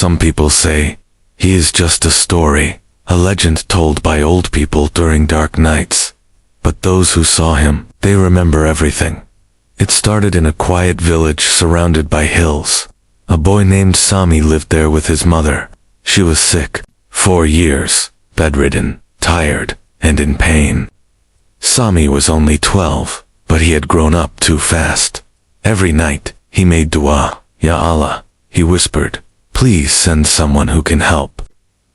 Some people say, he is just a story, a legend told by old people during dark nights. But those who saw him, they remember everything. It started in a quiet village surrounded by hills. A boy named Sami lived there with his mother. She was sick, 4 years, bedridden, tired, and in pain. Sami was only 12, but he had grown up too fast. Every night, he made dua. Ya Allah, he whispered, please send someone who can help.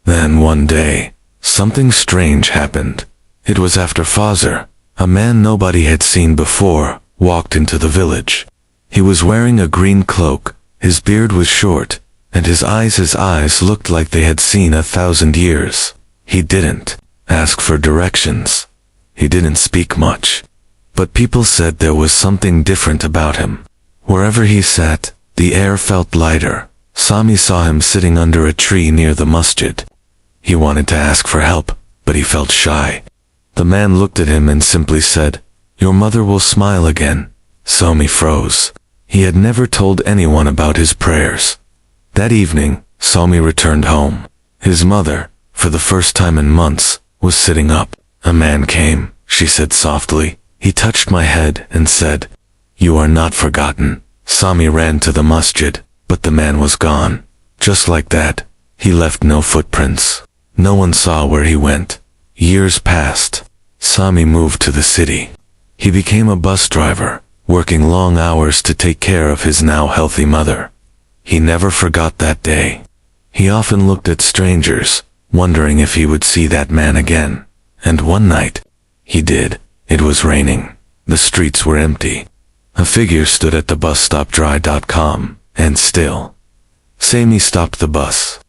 Then one day, something strange happened. It was after Fajr. A man nobody had seen before walked into the village. He was wearing a green cloak, his beard was short, and his eyes looked like they had seen 1,000 years. He didn't ask for directions. He didn't speak much. But people said there was something different about him. Wherever he sat, the air felt lighter. Sami saw him sitting under a tree near the masjid. He wanted to ask for help, but he felt shy. The man looked at him and simply said, your mother will smile again. Sami froze. He had never told anyone about his prayers. That evening, Sami returned home. His mother, for the first time in months, was sitting up. A man came, she said softly. He touched my head and said, you are not forgotten. Sami ran to the masjid, but the man was gone. Just like that, he left no footprints. No one saw where he went. Years passed. Sami moved to the city. He became a bus driver, working long hours to take care of his now healthy mother. He never forgot that day. He often looked at strangers, wondering if he would see that man again. And one night, he did. It was raining. The streets were empty. A figure stood at the bus stop dry.com, and still. Sami stopped the bus.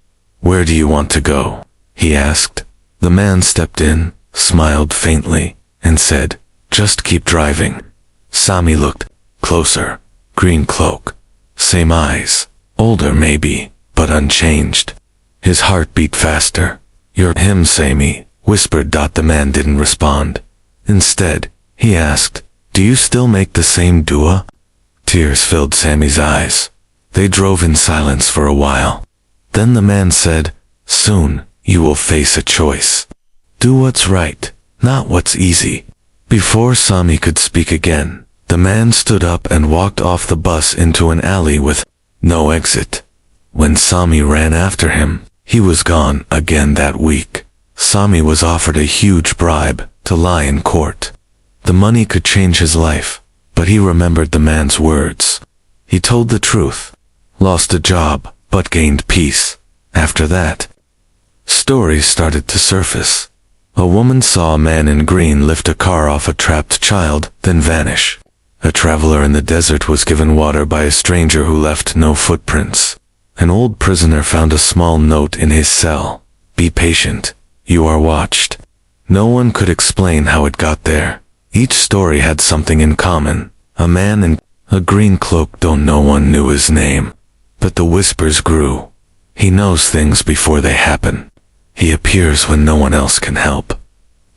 Where do you want to go? He asked. The man stepped in, smiled faintly, and said, just keep driving. Sami looked closer. Green cloak. Same eyes. Older maybe, but unchanged. His heart beat faster. You're him, Sami, whispered. The man didn't respond. Instead, he asked, do you still make the same dua? Tears filled Sami's eyes. They drove in silence for a while. Then the man said, soon, you will face a choice. Do what's right, not what's easy. Before Sami could speak again, the man stood up and walked off the bus into an alley with no exit. When Sami ran after him, he was gone again that week. Sami was offered a huge bribe to lie in court. The money could change his life, but he remembered the man's words. He told the truth, lost a job, but gained peace. After that, stories started to surface. A woman saw a man in green lift a car off a trapped child, then vanish. A traveler in the desert was given water by a stranger who left no footprints. An old prisoner found a small note in his cell. Be patient. You are watched. No one could explain how it got there. Each story had something in common. A man in a green cloak, though no one knew his name. But the whispers grew. He knows things before they happen. He appears when no one else can help.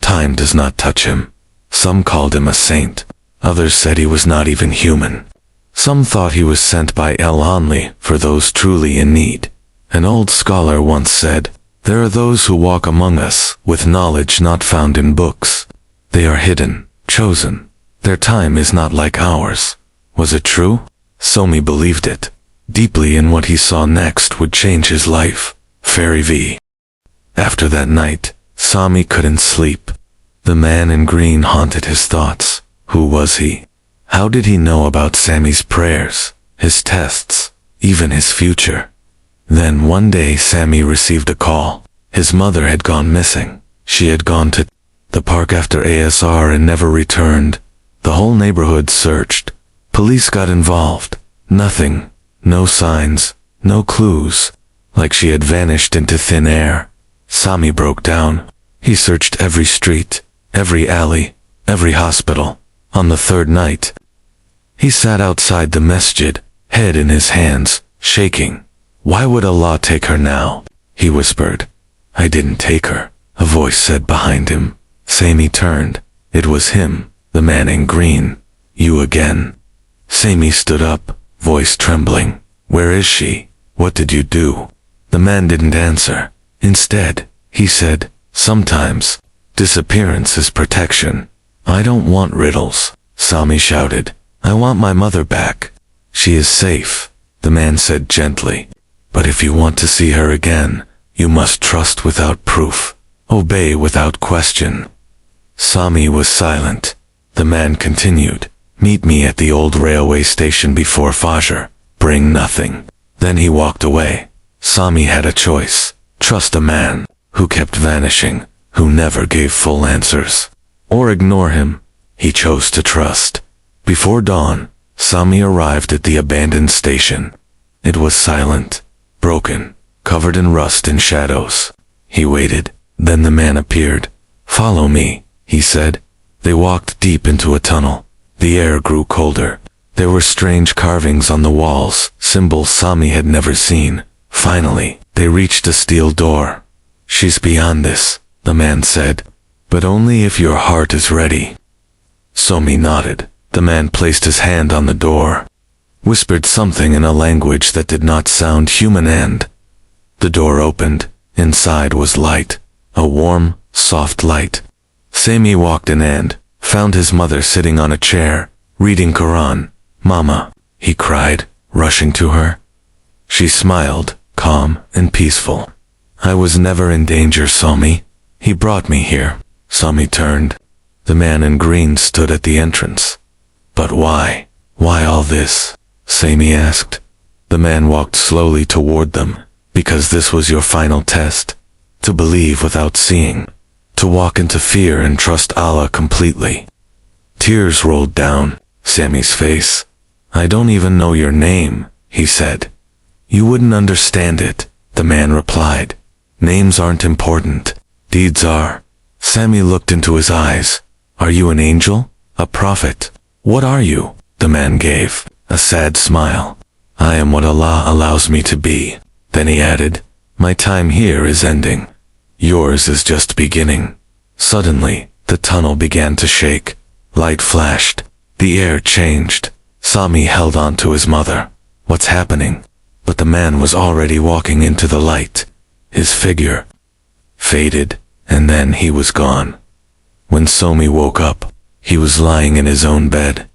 Time does not touch him. Some called him a saint. Others said he was not even human. Some thought he was sent by El only for those truly in need. An old scholar once said, there are those who walk among us with knowledge not found in books. They are hidden, chosen. Their time is not like ours. Was it true? Sami believed it. Deeply in what he saw next would change his life. Fairy V. After that night, Sami couldn't sleep. The man in green haunted his thoughts. Who was he? How did he know about Sami's prayers, his tests, even his future? Then one day Sami received a call. His mother had gone missing. She had gone to the park after ASR and never returned. The whole neighborhood searched. Police got involved. Nothing. No signs. No clues. Like she had vanished into thin air. Sami broke down. He searched every street, every alley, every hospital. On the third night, he sat outside the masjid, head in his hands, shaking. Why would Allah take her now? He whispered. I didn't take her, a voice said behind him. Sami turned. It was him, the man in green. You again. Sami stood up, voice trembling. Where is she? What did you do? The man didn't answer. Instead, he said, "Sometimes, disappearance is protection." "I don't want riddles," Sami shouted. "I want my mother back." "She is safe," the man said gently. "But if you want to see her again, you must trust without proof. Obey without question." Sami was silent. The man continued, "Meet me at the old railway station before Fajr. Bring nothing." Then he walked away. Sami had a choice. Trust a man who kept vanishing, who never gave full answers, or ignore him. He chose to trust. Before dawn, Sami arrived at the abandoned station. It was silent, broken, covered in rust and shadows. He waited. Then the man appeared. "Follow me," he said. They walked deep into a tunnel. The air grew colder. There were strange carvings on the walls, symbols Sami had never seen. Finally, they reached a steel door. "She's beyond this," the man said, "but only if your heart is ready." Sami nodded. The man placed his hand on the door, whispered something in a language that did not sound human, and the door opened. Inside was light, a warm, soft light. Sami walked in and found his mother sitting on a chair, reading Quran. "Mama," he cried, rushing to her. She smiled, calm and peaceful. "I was never in danger, Sami. He brought me here." Sami turned. The man in green stood at the entrance. "But why? Why all this?" Sami asked. The man walked slowly toward them. "Because this was your final test. To believe without seeing. To walk into fear and trust Allah completely." Tears rolled down Sami's face. "I don't even know your name," he said. "You wouldn't understand it," the man replied. "Names aren't important. Deeds are." Sami looked into his eyes. "Are you an angel? A prophet? What are you?" The man gave a sad smile. "I am what Allah allows me to be." Then he added, "My time here is ending. Yours is just beginning." Suddenly, the tunnel began to shake. Light flashed. The air changed. Sami held on to his mother. "What's happening?" But the man was already walking into the light. His figure faded, and then he was gone. When Sami woke up, he was lying in his own bed.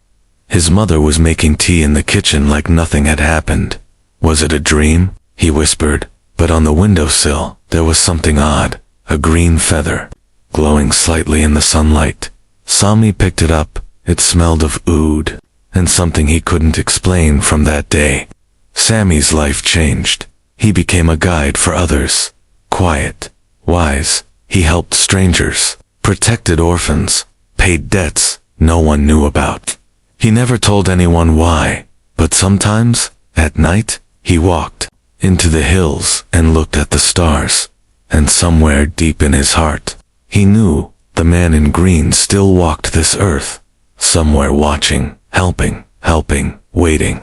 His mother was making tea in the kitchen like nothing had happened. "Was it a dream?" he whispered. But on the windowsill, there was something odd, a green feather, glowing slightly in the sunlight. Sami picked it up. It smelled of oud, and something he couldn't explain from that day. Sami's life changed. He became a guide for others. Quiet, wise, he helped strangers, protected orphans, paid debts no one knew about. He never told anyone why, but sometimes, at night, he walked into the hills and looked at the stars, and somewhere deep in his heart, he knew the man in green still walked this earth, somewhere watching, helping, waiting.